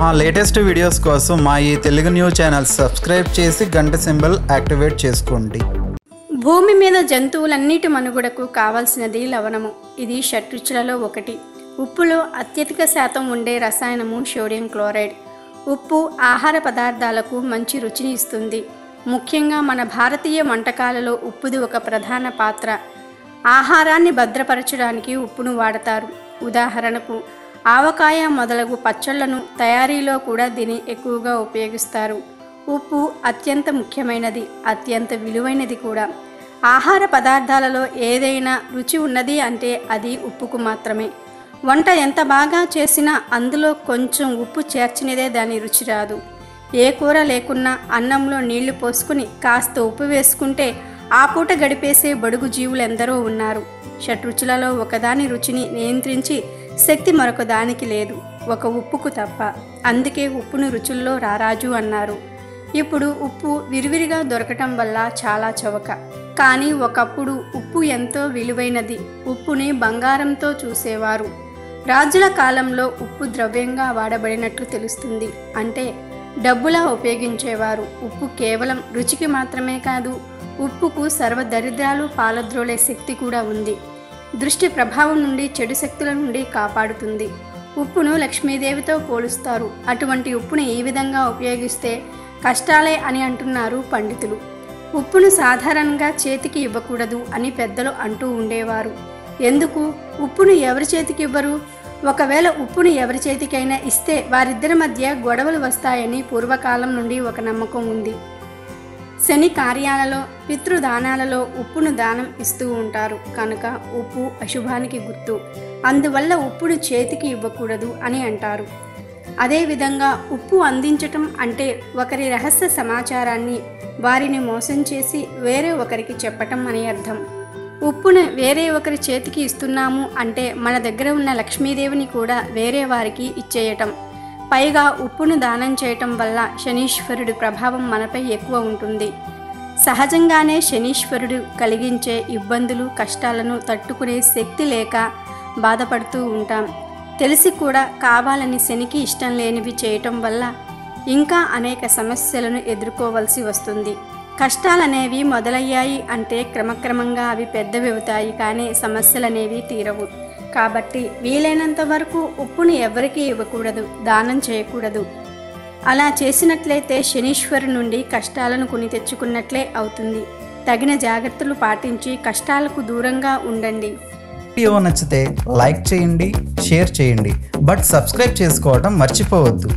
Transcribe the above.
మా latest videos కోసం మా ఈ తెలుగు న్యూస్ ఛానల్ సబ్స్క్రైబ్ చేసి గంట సింబల్ యాక్టివేట్ చేసుకోండి. భూమి మీద జంతువులన్నిటి మనుగడకు కావాల్సినది లవణము. ఇది షడ్రుచులలో ఒకటి. ఉప్పులో అత్యధిక శాతం ఉండే రసాయనము సోడియం క్లోరైడ్. ఉప్పు ఆహార పదార్థాలకు మంచి రుచిని ఇస్తుంది. ముఖ్యంగా మన భారతీయ వంటకాలలో ఉప్పుది ఒక ప్రధాన పాత్ర. ఆహారాన్ని భద్రపరచడానికి ఉప్పును వాడతారు. ఉదాహరణకు ఆవకాయ మొదలగు పచ్చళ్లను తయారీలో కూడా దీన్ని ఎక్కువగా ఉపయోగిస్తారు. ఉప్పు అత్యంత ముఖ్యమైనది, అత్యంత విలువైనది కూడా. ఆహార పదార్థాలలో ఏదైనా రుచి ఉన్నది అంటే అది ఉప్పుకు మాత్రమే. వంట ఎంత బాగా చేసినా అందులో కొంచెం ఉప్పు చేర్చినదే దాని రుచి రాదు. ఏ కూర లేకున్నా అన్నంలో నీళ్లు పోసుకుని కాస్త ఉప్పు వేసుకుంటే ఆ పూట గడిపేసే బడుగు జీవులు ఎందరో ఉన్నారు. షడ్రుచులలో ఒకదాని రుచిని నియంత్రించి శక్తి మరొక దానికి లేదు, ఒక ఉప్పుకు తప్ప. అందుకే ఉప్పును రుచుల్లో రారాజు అన్నారు. ఇప్పుడు ఉప్పు విరివిరిగా దొరకటం వల్ల చాలా చవక. కానీ ఒకప్పుడు ఉప్పు ఎంతో విలువైనది. ఉప్పుని బంగారంతో చూసేవారు. రాజుల కాలంలో ఉప్పు ద్రవ్యంగా వాడబడినట్లు తెలుస్తుంది. అంటే డబ్బులా ఉపయోగించేవారు. ఉప్పు కేవలం రుచికి మాత్రమే కాదు, ఉప్పుకు సర్వదరిద్రాలు పాలద్రోలే శక్తి కూడా ఉంది. దృష్టి ప్రభావం నుండి, చెడు శక్తుల నుండి కాపాడుతుంది. ఉప్పును లక్ష్మీదేవితో పోలుస్తారు. అటువంటి ఉప్పును ఈ విధంగా ఉపయోగిస్తే కష్టాలే అని అంటున్నారు పండితులు. ఉప్పును సాధారణంగా చేతికి ఇవ్వకూడదు అని పెద్దలు అంటూ ఉండేవారు. ఎందుకు? ఉప్పును ఎవరి చేతికి ఇవ్వరు? ఒకవేళ ఉప్పును ఎవరి చేతికైనా ఇస్తే వారిద్దరి మధ్య గొడవలు వస్తాయని పూర్వకాలం నుండి ఒక నమ్మకం ఉంది. శని కార్యాలలో, పితృదానాలలో ఉప్పును దానం ఇస్తూ ఉంటారు. కనుక ఉప్పు అశుభానికి గుర్తు. అందువల్ల ఉప్పును చేతికి ఇవ్వకూడదు అని అంటారు. అదేవిధంగా ఉప్పు అందించటం అంటే ఒకరి రహస్య సమాచారాన్ని వారిని మోసం చేసి వేరే ఒకరికి చెప్పటం అని అర్థం. ఉప్పును వేరే ఒకరి చేతికి ఇస్తున్నాము అంటే మన దగ్గర ఉన్న లక్ష్మీదేవిని కూడా వేరే వారికి ఇచ్చేయటం. పైగా ఉప్పును దానం చేయటం వల్ల శనీశ్వరుడి ప్రభావం మనపై ఎక్కువ ఉంటుంది. సహజంగానే శనీశ్వరుడు కలిగించే ఇబ్బందులు, కష్టాలను తట్టుకునే శక్తి లేక బాధపడుతూ ఉంటాం. తెలిసి కూడా కావాలని శనికి ఇష్టం లేనివి చేయటం వల్ల ఇంకా అనేక సమస్యలను ఎదుర్కోవలసి వస్తుంది. కష్టాలనేవి మొదలయ్యాయి అంటే క్రమక్రమంగా అవి పెద్దవవుతాయి, కానీ సమస్యలనేవి తీరవు. కాబట్టి వీలైనంత వరకు ఉప్పుని ఎవరికీ ఇవ్వకూడదు, దానం చేయకూడదు. అలా చేసినట్లయితే శనీశ్వరు నుండి కష్టాలను కొని తెచ్చుకున్నట్లే అవుతుంది. తగిన జాగ్రత్తలు పాటించి కష్టాలకు దూరంగా ఉండండి. వీడియో నచ్చితే లైక్ చేయండి, షేర్ చేయండి, బట్ సబ్స్క్రైబ్ చేసుకోవడం మర్చిపోవద్దు.